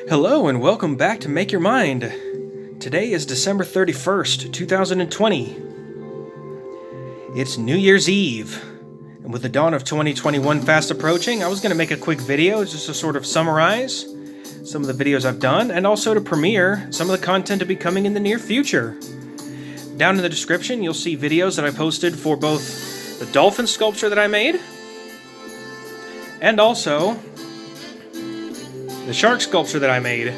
Hello and welcome back to Make Your Mind. Today is December 31st, 2020. It's New Year's Eve. And with the dawn of 2021 fast approaching, I was going to make a quick video just to sort of summarize some of the videos I've done and also to premiere some of the content to be coming in the near future. Down in the description, you'll see videos that I posted for both the Dolphin sculpture that I made and also the shark sculpture that I made.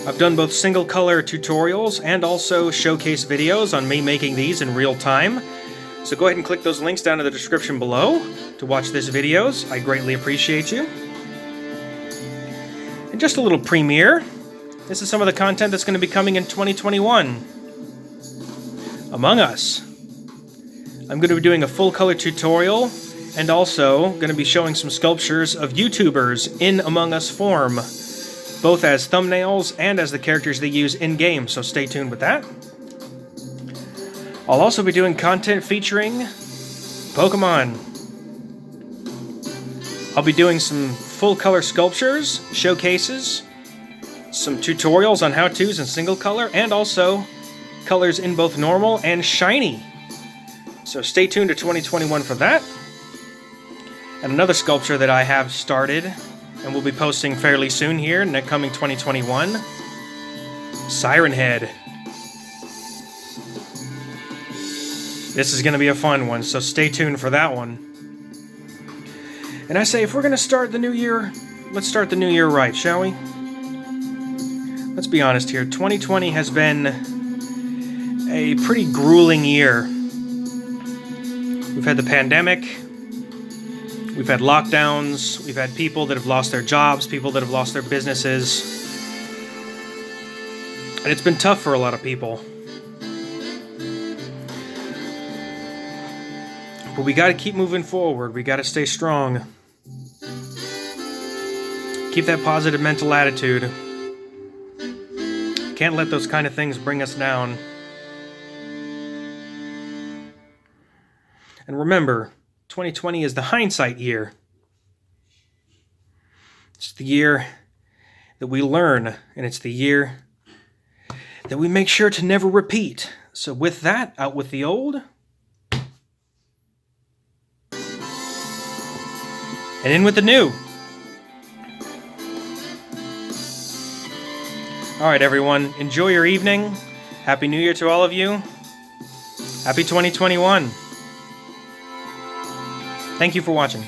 I've done both single color tutorials and also showcase videos on me making these in real time. So go ahead and click those links down in the description below to watch these videos. I greatly appreciate you. And just a little premiere. This is some of the content that's going to be coming in 2021. Among Us. I'm going to be doing a full color tutorial and also going to be showing some sculptures of YouTubers in Among Us form, both as thumbnails and as the characters they use in-game, so stay tuned with that. I'll also be doing content featuring Pokemon. I'll be doing some full-color sculptures, showcases, some tutorials on how-tos in single color, and also colors in both normal and shiny. So stay tuned to 2021 for that. And another sculpture that I have started and will be posting fairly soon here in the coming 2021, Siren Head. This is going to be a fun one, so stay tuned for that one. And I say, if we're going to start the new year, let's start the new year right, shall we? Let's be honest here, 2020 has been a pretty grueling year. We've had the pandemic. We've had lockdowns, we've had people that have lost their jobs, people that have lost their businesses. And it's been tough for a lot of people. But we gotta keep moving forward, we gotta stay strong. Keep that positive mental attitude. Can't let those kind of things bring us down. And remember, 2020 is the hindsight year. It's the year that we learn, and it's the year that we make sure to never repeat. So with that, out with the old, and in with the new. Alright everyone, enjoy your evening. Happy New Year to all of you. Happy 2021. Thank you for watching.